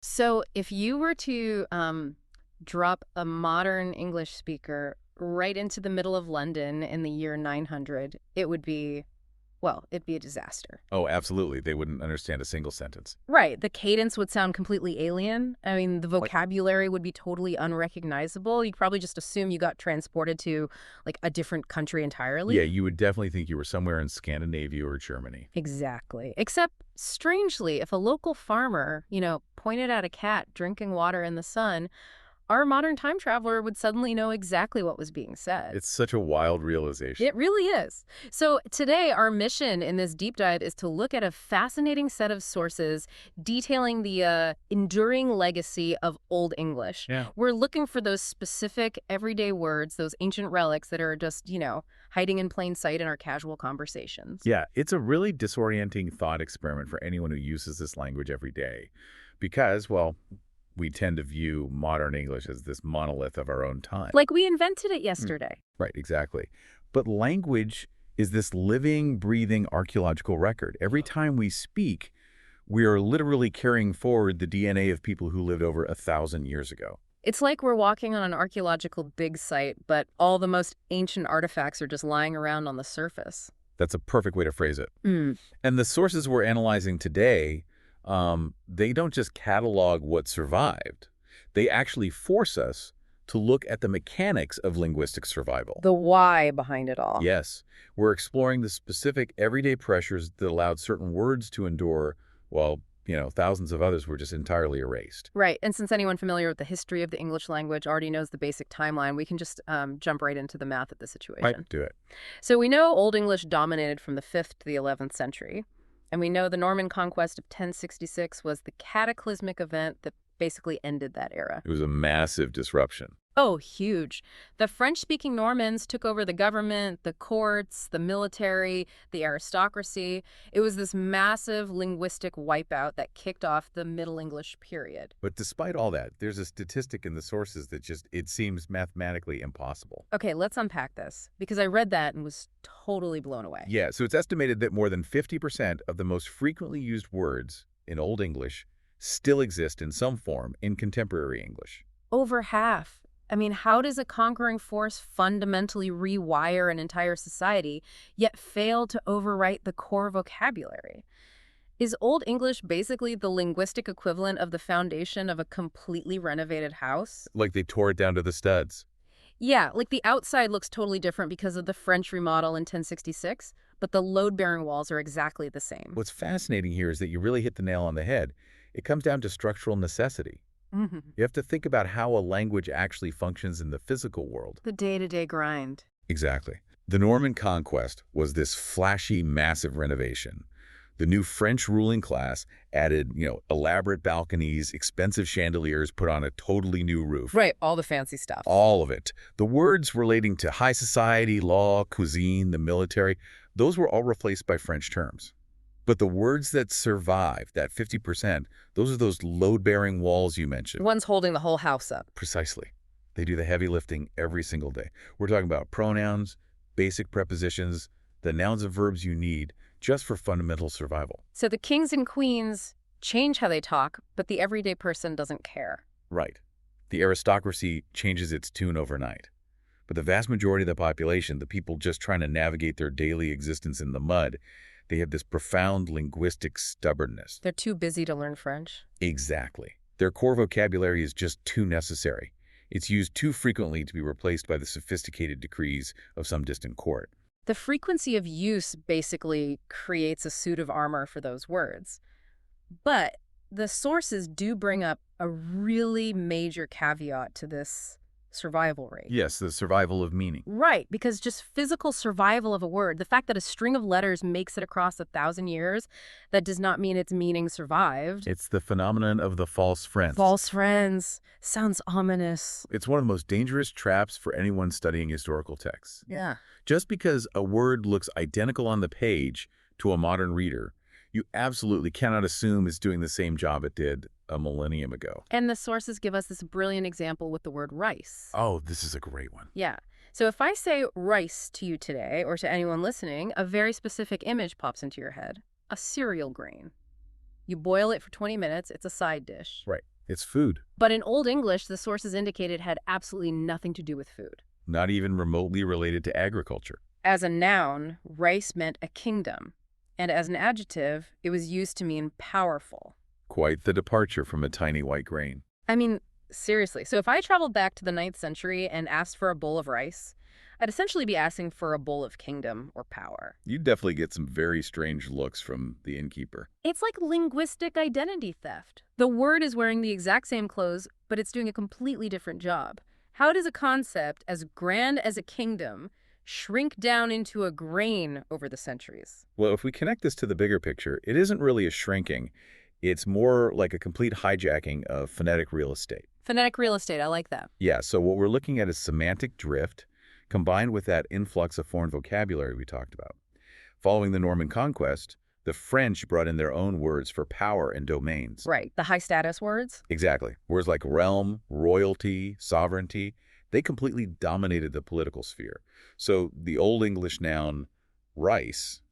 So if you were to drop a modern English speaker right into the middle of London in the year 900, it would be, well, it'd be a disaster. Oh, absolutely. They wouldn't understand a single sentence. Right. The cadence would sound completely alien. I mean, the Like, vocabulary would be totally unrecognizable. You'd probably just assume you got transported to like a different country yeah, entirely. you would definitely think you were somewhere in Scandinavia or Germany. Exactly. Except, strangely, if a local farmer, pointed at a cat drinking water in the sun, our modern time traveler would suddenly know exactly what was being said. It's such a wild realization. It really is. So today, our mission in this deep dive is to look at a fascinating set of sources detailing the enduring legacy of Old English. Yeah. We're looking for those specific everyday words, those ancient relics that are just, hiding in plain sight in our casual conversations. Yeah, it's a really disorienting thought experiment for anyone who uses this language every day because, well, we tend to view modern English as this monolith of our own time. Like we invented it yesterday. Right, exactly. But language is this living, breathing archaeological record. Every time we speak, we are literally carrying forward the DNA of people who lived over 1,000 years ago. It's like we're walking on an archaeological dig site, but all the most ancient artifacts are just lying around on the surface. That's a perfect way to phrase it. Mm. And the sources we're analyzing today, they don't just catalog what survived. They actually force us to look at the mechanics of linguistic survival. The why behind it all. Yes, we're exploring the specific everyday pressures that allowed certain words to endure while, thousands of others were just entirely erased. Right. And since anyone familiar with the history of the English language already knows the basic timeline, we can just jump right into the math of the situation. Right, do it. So we know Old English dominated from the 5th to the 11th century. And we know the Norman conquest of 1066 was the cataclysmic event that basically ended that era. It was a massive disruption. Oh, huge. The French-speaking Normans took over the government, the courts, the military, the aristocracy. It was this massive linguistic wipeout that kicked off the Middle English period. But despite all that, there's a statistic in the sources that it seems mathematically impossible. Okay, let's unpack this, because I read that and was totally blown away. Yeah, so it's estimated that more than 50% of the most frequently used words in Old English still exist in some form in contemporary English. Over half. I mean, how does a conquering force fundamentally rewire an entire society, yet fail to overwrite the core vocabulary? Is Old English basically the linguistic equivalent of the foundation of a completely renovated house? Like they tore it down to the studs. Yeah, like the outside looks totally different because of the French remodel in 1066, but the load-bearing walls are exactly the same. What's fascinating here is that you really hit the nail on the head. It comes down to structural necessity. Mm-hmm. You have to think about how a language actually functions in the physical world. The day-to-day grind. Exactly. The Norman conquest was this flashy, massive renovation. The new French ruling class added, elaborate balconies, expensive chandeliers, put on a totally new roof. Right, all the fancy stuff. All of it. The words relating to high society, law, cuisine, the military, those were all replaced by French terms. But the words that survived, that 50%, those are those load-bearing walls you mentioned. One's holding the whole house up. Precisely. They do the heavy lifting every single day. We're talking about pronouns, basic prepositions, the nouns and verbs you need just for fundamental survival. So the kings and queens change how they talk, but the everyday person doesn't care. Right. The aristocracy changes its tune overnight. But the vast majority of the population, the people just trying to navigate their daily existence in the mud, they have this profound linguistic stubbornness. They're too busy to learn French. Exactly. Their core vocabulary is just too necessary. It's used too frequently to be replaced by the sophisticated decrees of some distant court. The frequency of use basically creates a suit of armor for those words. But the sources do bring up a really major caveat to this survival rate. Yes, the survival of meaning. Right, because just physical survival of a word, the fact that a string of letters makes it across 1,000 years, that does not mean its meaning survived. It's the phenomenon of the false friends. False friends. Sounds ominous. It's one of the most dangerous traps for anyone studying historical texts. Yeah. Just because a word looks identical on the page to a modern reader, you absolutely cannot assume it's doing the same job it did a millennium ago. And the sources give us this brilliant example with the word rice. Oh, this is a great one. Yeah. So if I say rice to you today, or to anyone listening, a very specific image pops into your head. A cereal grain. You boil it for 20 minutes, it's a side dish. Right. It's food. But in Old English, the sources indicated had absolutely nothing to do with food. Not even remotely related to agriculture. As a noun, rice meant a kingdom, and as an adjective, it was used to mean powerful. Quite the departure from a tiny white grain. I mean, seriously, so if I traveled back to the 9th century and asked for a bowl of rice, I'd essentially be asking for a bowl of kingdom or power. You'd definitely get some very strange looks from the innkeeper. It's like linguistic identity theft. The word is wearing the exact same clothes, but it's doing a completely different job. How does a concept as grand as a kingdom shrink down into a grain over the centuries? Well, if we connect this to the bigger picture, it isn't really a shrinking. It's more like a complete hijacking of phonetic real estate. Phonetic real estate, I like that. Yeah, so what we're looking at is semantic drift combined with that influx of foreign vocabulary we talked about. Following the Norman conquest, the French brought in their own words for power and domains. Right, the high status words? Exactly. Words like realm, royalty, sovereignty, they completely dominated the political sphere. So the Old English noun rice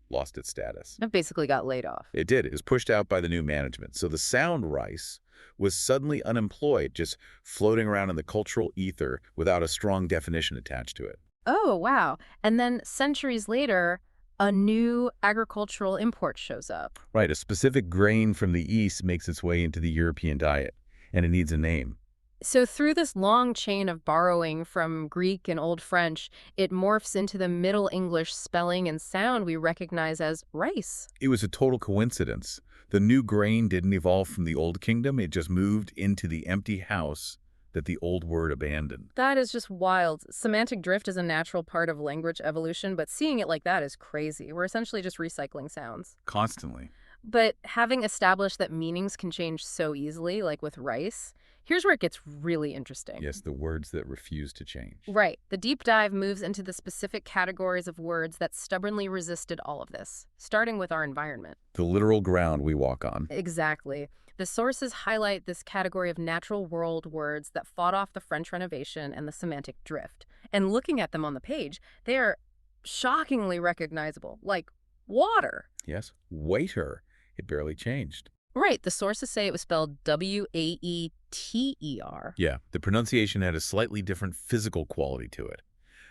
lost its status. It basically got laid off. It did. It was pushed out by the new management. So the sound rice was suddenly unemployed, just floating around in the cultural ether without a strong definition attached to it. Oh, wow. And then centuries later, a new agricultural import shows up. Right. A specific grain from the East makes its way into the European diet, and it needs a name. So through this long chain of borrowing from Greek and Old French, it morphs into the Middle English spelling and sound we recognize as rice. It was a total coincidence. The new grain didn't evolve from the Old Kingdom. It just moved into the empty house that the old word abandoned. That is just wild. Semantic drift is a natural part of language evolution, but seeing it like that is crazy. We're essentially just recycling sounds. Constantly. But having established that meanings can change so easily, like with rice, here's where it gets really interesting. Yes, the words that refuse to change. Right. The deep dive moves into the specific categories of words that stubbornly resisted all of this, starting with our environment. The literal ground we walk on. Exactly. The sources highlight this category of natural world words that fought off the French Renovation and the semantic drift. And looking at them on the page, they are shockingly recognizable, like water. Yes, waiter. It barely changed. Right. The sources say it was spelled Waeter. Yeah, the pronunciation had a slightly different physical quality to it.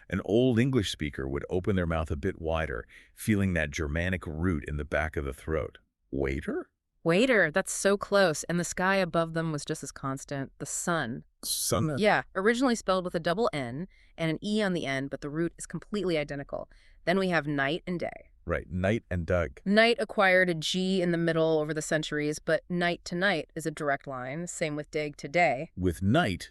An Old English speaker would open their mouth a bit wider, feeling that Germanic root in the back of the throat. Waiter? Waiter, that's so close. And the sky above them was just as constant. The sun. Sun? Yeah, originally spelled with a double N and an E on the end, but the root is completely identical. Then we have night and day. Right, night and Doug. Night acquired a G in the middle over the centuries, but night to night is a direct line. Same with day to day. With night,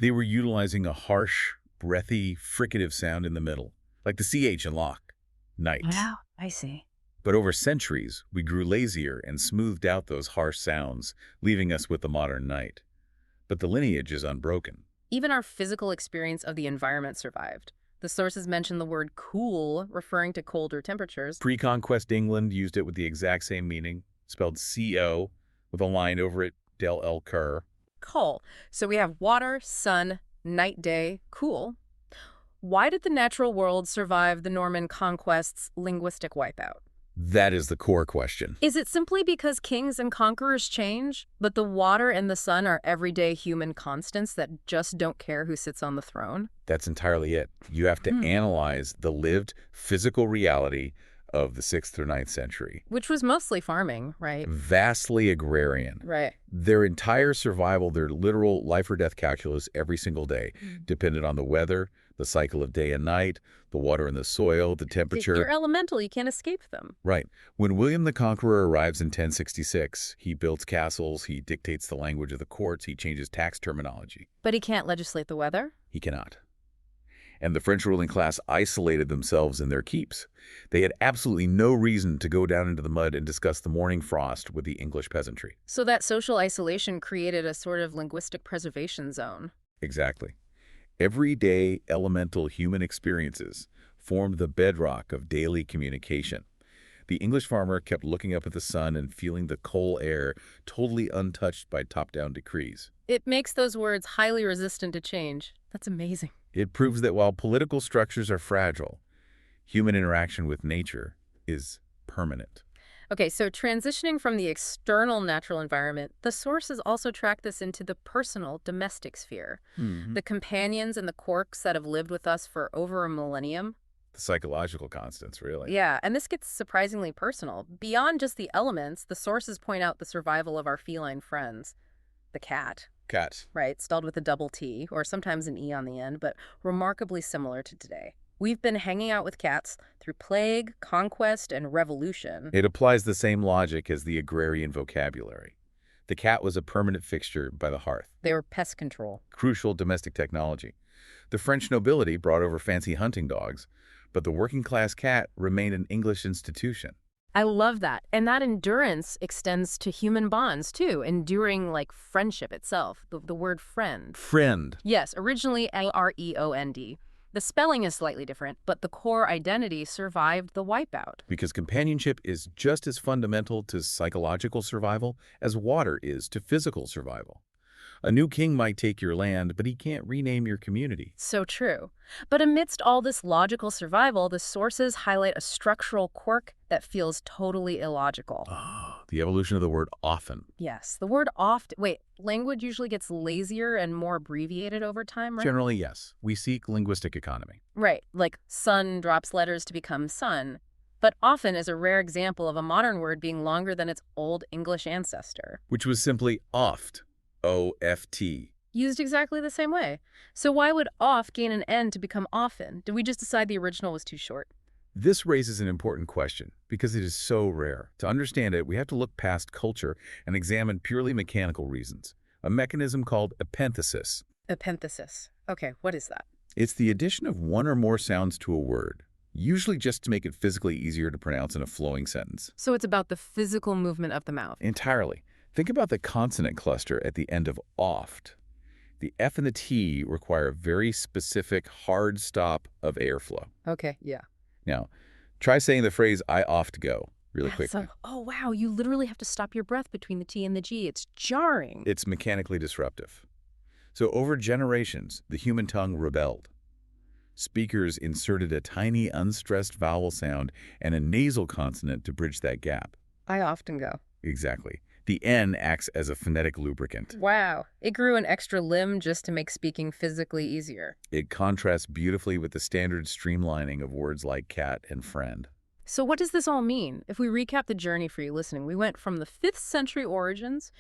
they were utilizing a harsh, breathy, fricative sound in the middle, like the CH in lock. Night. Wow, I see. But over centuries, we grew lazier and smoothed out those harsh sounds, leaving us with the modern night. But the lineage is unbroken. Even our physical experience of the environment survived. The sources mention the word cool, referring to colder temperatures. Pre-conquest England used it with the exact same meaning, spelled C-O, with a line over it, del el cur. Cool. So we have water, sun, night, day, cool. Why did the natural world survive the Norman conquest's linguistic wipeout? That is the core question. Is it simply because kings and conquerors change, but the water and the sun are everyday human constants that just don't care who sits on the throne? That's entirely it. You have to analyze the lived physical reality of the 6th or 9th century. Which was mostly farming, right? Vastly agrarian. Right. Their entire survival, their literal life or death calculus every single day depended on the weather, the cycle of day and night, the water in the soil, the temperature. They're elemental. You can't escape them. Right. When William the Conqueror arrives in 1066, he builds castles, he dictates the language of the courts, he changes tax terminology. But he can't legislate the weather? He cannot. And the French ruling class isolated themselves in their keeps. They had absolutely no reason to go down into the mud and discuss the morning frost with the English peasantry. So that social isolation created a sort of linguistic preservation zone. Exactly. Everyday elemental human experiences formed the bedrock of daily communication. The English farmer kept looking up at the sun and feeling the cold air, totally untouched by top-down decrees. It makes those words highly resistant to change. That's amazing. It proves that while political structures are fragile, human interaction with nature is permanent. Okay, so transitioning from the external natural environment, the sources also track this into the personal, domestic sphere. Hmm. The companions and the quirks that have lived with us for over a millennium. The psychological constants, really. Yeah, and this gets surprisingly personal. Beyond just the elements, the sources point out the survival of our feline friends. The cat, Cat. right? Spelled with a double T, or sometimes an E on the end, but remarkably similar to today. We've been hanging out with cats through plague, conquest, and revolution. It applies the same logic as the agrarian vocabulary. The cat was a permanent fixture by the hearth, They were pest control. crucial domestic technology. The French nobility brought over fancy hunting dogs, but the working-class cat remained an English institution. I love that. And that endurance extends to human bonds, too, enduring like friendship itself, the word friend. Friend. Yes, originally L-R-E-O-N-D. The spelling is slightly different, but the core identity survived the wipeout. Because companionship is just as fundamental to psychological survival as water is to physical survival. A new king might take your land, but he can't rename your community. So true. But amidst all this logical survival, the sources highlight a structural quirk that feels totally illogical. The evolution of the word often. Yes, the word oft. Wait, language usually gets lazier and more abbreviated over time, right? Generally, yes. We seek linguistic economy. Right, like son drops letters to become son. But often is a rare example of a modern word being longer than its Old English ancestor. Which was simply oft. O-F-T. Used exactly the same way. So why would off gain an N to become often? Did we just decide the original was too short? This raises an important question because it is so rare. To understand it, we have to look past culture and examine purely mechanical reasons. A mechanism called epenthesis. Epenthesis. Okay, what is that? It's the addition of one or more sounds to a word, usually just to make it physically easier to pronounce in a flowing sentence. So it's about the physical movement of the mouth. Entirely. Think about the consonant cluster at the end of oft. The F and the T require a very specific hard stop of airflow. Okay, yeah. Now, try saying the phrase, I oft go, really quickly. So, oh, wow, you literally have to stop your breath between the T and the G. It's jarring. It's mechanically disruptive. So over generations, the human tongue rebelled. Speakers inserted a tiny unstressed vowel sound and a nasal consonant to bridge that gap. I often go. Exactly. The N acts as a phonetic lubricant. Wow. It grew an extra limb just to make speaking physically easier. It contrasts beautifully with the standard streamlining of words like cat and friend. So what does this all mean? If we recap the journey for you listening, we went from the 5th century origins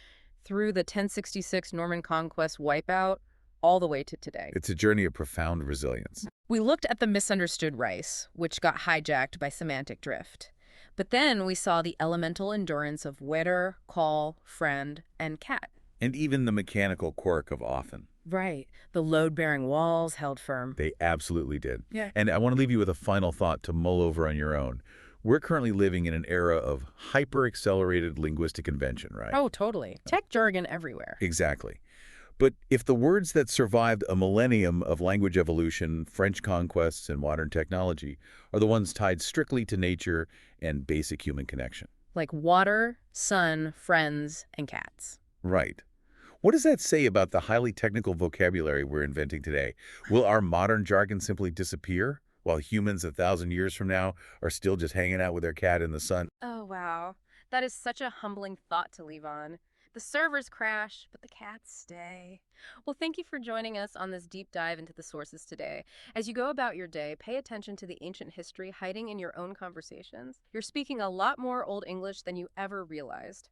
through the 1066 Norman conquest wipeout all the way to today. It's a journey of profound resilience. We looked at the misunderstood rice, which got hijacked by semantic drift. But then we saw the elemental endurance of wetter, call, friend, and cat. And even the mechanical quirk of often. Right. The load-bearing walls held firm. They absolutely did. Yeah. And I want to leave you with a final thought to mull over on your own. We're currently living in an era of hyper-accelerated linguistic invention, right? Oh, totally. Tech jargon everywhere. Exactly. But if the words that survived a millennium of language evolution, French conquests, and modern technology are the ones tied strictly to nature and basic human connection. Like water, sun, friends, and cats. Right. What does that say about the highly technical vocabulary we're inventing today? Will our modern jargon simply disappear, while humans 1,000 years from now are still just hanging out with their cat in the sun? Oh, wow. That is such a humbling thought to leave on. The servers crash, but the cats stay. Well, thank you for joining us on this deep dive into the sources today. As you go about your day, pay attention to the ancient history hiding in your own conversations. You're speaking a lot more Old English than you ever realized.